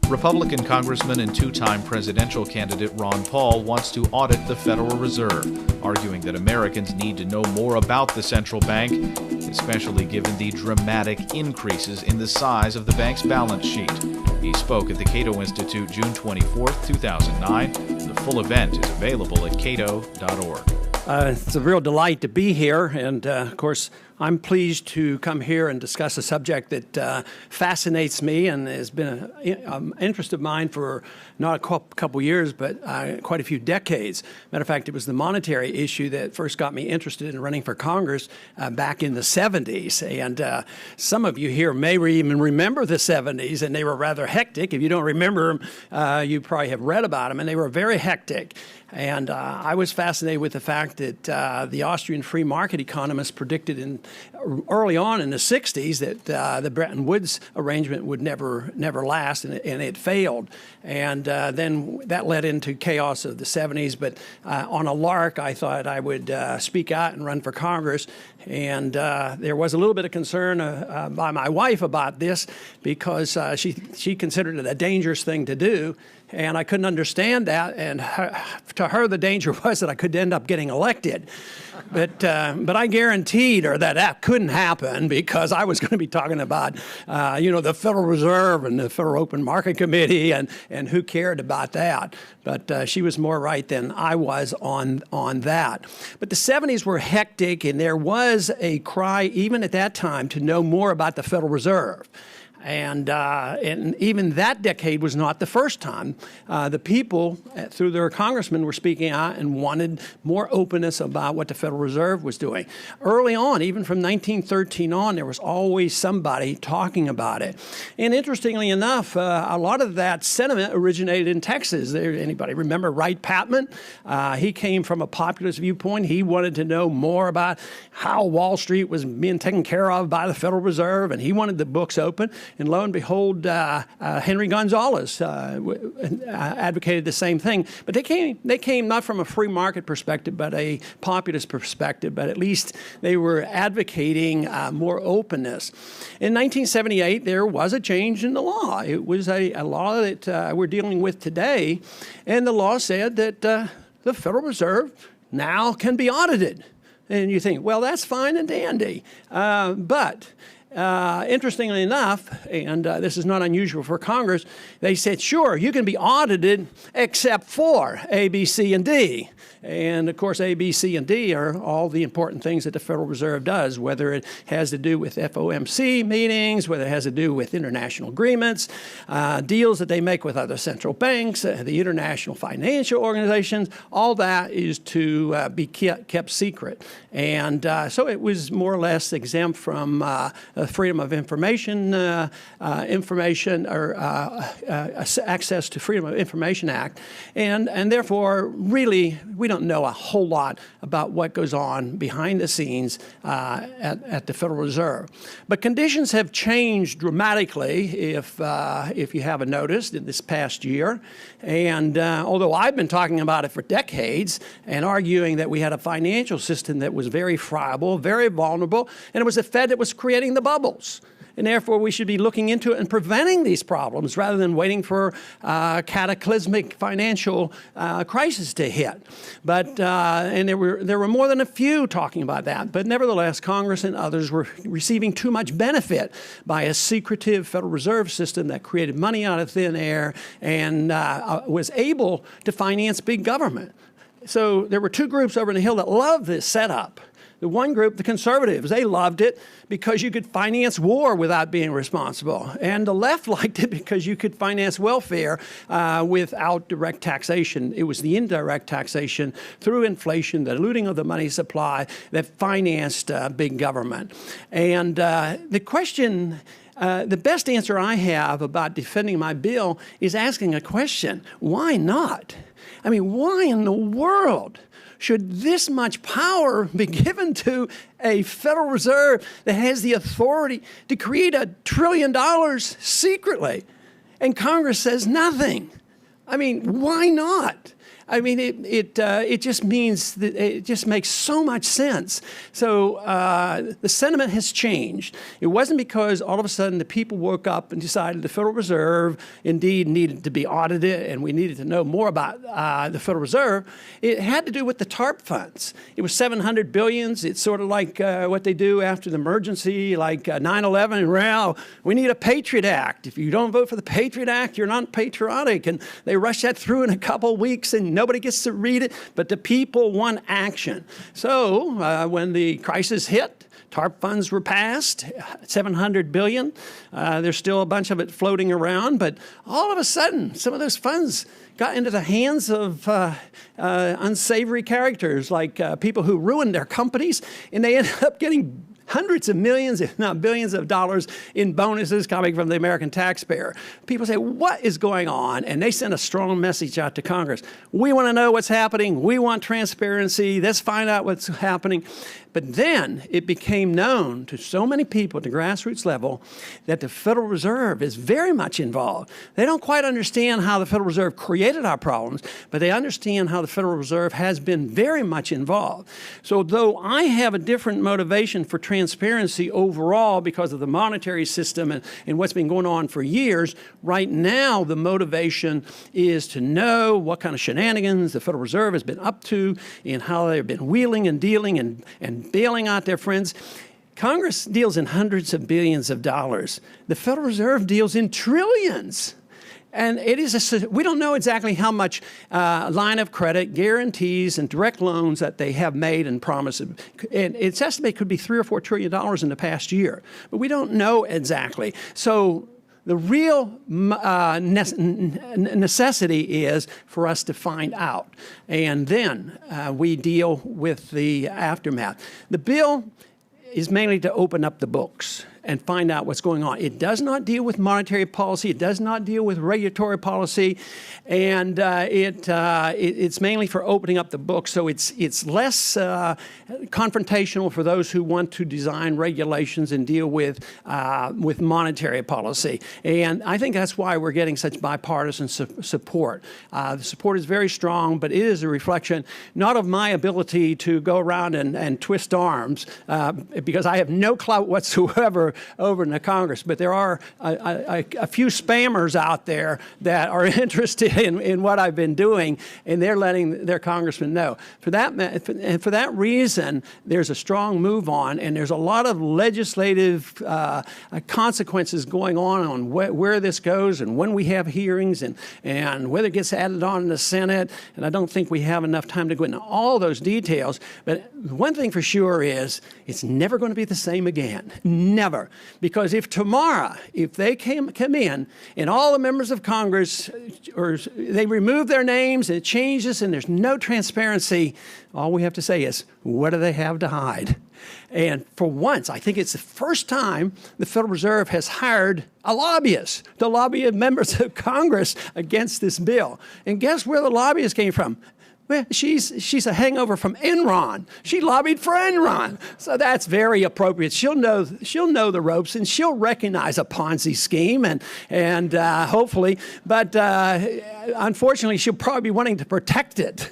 Republican Congressman and two-time presidential candidate Ron Paul wants to audit the Federal Reserve, arguing that Americans need to know more about the central bank, especially given the dramatic increases in the size of the bank's balance sheet. He spoke at the Cato Institute June 24, 2009. The full event is available at cato.org. It's a real delight to be here, and of course, I'm pleased to come here and discuss a subject that fascinates me and has been an interest of mine for not a couple years, but quite a few decades. Matter of fact, it was the monetary issue that first got me interested in running for Congress back in the 70s. And some of you here may even remember the 70s, and they were rather hectic. If you don't remember them, you probably have read about them, and they were very hectic. And I was fascinated with the fact that the Austrian free market economists predicted early on in the 60s that the Bretton Woods arrangement would never last, and it failed. And then that led into chaos of the 70s. But on a lark, I thought I would speak out and run for Congress. And there was a little bit of concern by my wife about this because she considered it a dangerous thing to do. And I couldn't understand that, and to her the danger was that I could end up getting elected. But I guaranteed her that couldn't happen because I was going to be talking about, the Federal Reserve and the Federal Open Market Committee, and who cared about that. But she was more right than I was on that. But the 70s were hectic, and there was a cry even at that time to know more about the Federal Reserve. And even that decade was not the first time. The people, through their congressmen, were speaking out and wanted more openness about what the Federal Reserve was doing. Early on, even from 1913 on, there was always somebody talking about it. And interestingly enough, a lot of that sentiment originated in Texas. Anybody remember Wright Patman? He came from a populist viewpoint. He wanted to know more about how Wall Street was being taken care of by the Federal Reserve, and he wanted the books open. And lo and behold, Henry Gonzalez advocated the same thing. But they came not from a free market perspective, but a populist perspective. But at least they were advocating more openness. In 1978, there was a change in the law. It was a law that we're dealing with today. And the law said that the Federal Reserve now can be audited. And you think, well, that's fine and dandy. But interestingly enough, and this is not unusual for Congress, they said, sure, you can be audited except for A, B, C, and D. And of course, A, B, C, and D are all the important things that the Federal Reserve does, whether it has to do with FOMC meetings, whether it has to do with international agreements, deals that they make with other central banks, the international financial organizations. All that is to be kept secret. And so it was more or less exempt from Freedom of Information, Access to Freedom of Information Act. And therefore, really, we don't know a whole lot about what goes on behind the scenes at the Federal Reserve. But conditions have changed dramatically, if you haven't noticed, in this past year. And although I've been talking about it for decades and arguing that we had a financial system that was very friable, very vulnerable, and it was the Fed that was creating the bubbles. And therefore, we should be looking into it and preventing these problems rather than waiting for cataclysmic financial crisis to hit. But and there were more than a few talking about that. But nevertheless, Congress and others were receiving too much benefit by a secretive Federal Reserve system that created money out of thin air and was able to finance big government. So there were two groups over on the Hill that loved this setup. The one group, the conservatives, they loved it because you could finance war without being responsible. And the left liked it because you could finance welfare without direct taxation. It was the indirect taxation through inflation, the looting of the money supply that financed big government. And the question, the best answer I have about defending my bill is asking a question: why not? I mean, why in the world should this much power be given to a Federal Reserve that has the authority to create $1 trillion secretly? And Congress says nothing. I mean, why not? I mean, it just means that it just makes so much sense. So the sentiment has changed. It wasn't because all of a sudden the people woke up and decided the Federal Reserve indeed needed to be audited and we needed to know more about the Federal Reserve. It had to do with the TARP funds. It was $700 billion. It's sort of like what they do after the emergency, like 9/11. Well, we need a Patriot Act. If you don't vote for the Patriot Act, you're not patriotic. And they rush that through in a couple of weeks and nobody gets to read it, but the people want action. So when the crisis hit, TARP funds were passed, $700 billion. There's still a bunch of it floating around, but all of a sudden, some of those funds got into the hands of unsavory characters, like people who ruined their companies, and they ended up getting hundreds of millions, if not billions of dollars in bonuses coming from the American taxpayer. People say, what is going on? And they send a strong message out to Congress. We want to know what's happening. We want transparency. Let's find out what's happening. But then it became known to so many people at the grassroots level that the Federal Reserve is very much involved. They don't quite understand how the Federal Reserve created our problems, but they understand how the Federal Reserve has been very much involved. So though I have a different motivation for transparency overall because of the monetary system and what's been going on for years, right now the motivation is to know what kind of shenanigans the Federal Reserve has been up to and how they've been wheeling and dealing and bailing out their friends. Congress deals in hundreds of billions of dollars. The Federal Reserve deals in trillions. And it is we don't know exactly how much line of credit, guarantees, and direct loans that they have made and promised. And it's estimated could be $3 or $4 trillion in the past year. But we don't know exactly. So the real necessity is for us to find out. And then we deal with the aftermath. The bill is mainly to open up the books and find out what's going on. It does not deal with monetary policy. It does not deal with regulatory policy. And it's mainly for opening up the books. So it's less confrontational for those who want to design regulations and deal with monetary policy. And I think that's why we're getting such bipartisan support. The support is very strong, but it is a reflection not of my ability to go around and twist arms, because I have no clout whatsoever over in the Congress, but there are a few spammers out there that are interested in what I've been doing, and they're letting their congressmen know. For that reason, there's a strong move on, and there's a lot of legislative consequences going on where this goes and when we have hearings and whether it gets added on in the Senate. And I don't think we have enough time to go into all those details. But one thing for sure is it's never going to be the same again. Never. Because if tomorrow, if they come in and all the members of Congress, or they remove their names and it changes and there's no transparency, all we have to say is, what do they have to hide? And for once, I think it's the first time the Federal Reserve has hired a lobbyist to lobby members of Congress against this bill. And guess where the lobbyist came from? Well, she's a hangover from Enron. She lobbied for Enron. So that's very appropriate. She'll know the ropes, and she'll recognize a Ponzi scheme, and hopefully, but unfortunately, she'll probably be wanting to protect it.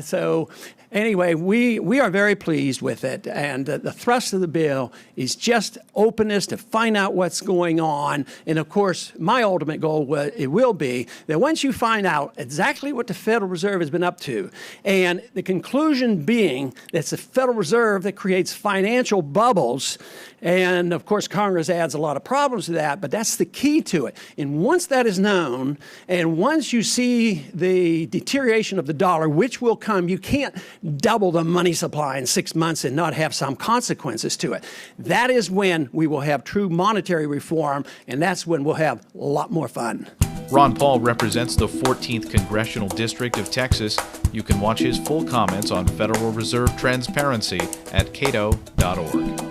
So anyway, we are very pleased with it, and the thrust of the bill is just openness to find out what's going on. And of course, my ultimate goal will be that once you find out exactly what the Federal Reserve has been up to, and the conclusion being that it's the Federal Reserve that creates financial bubbles, and of course, Congress adds a lot of problems to that, but that's the key to it. And once that is known, and once you see the deterioration of the dollar, which will come, you can't double the money supply in 6 months and not have some consequences to it. That is when we will have true monetary reform, and that's when we'll have a lot more fun. Ron Paul represents the 14th Congressional District of Texas. You can watch his full comments on Federal Reserve transparency at CATO.org.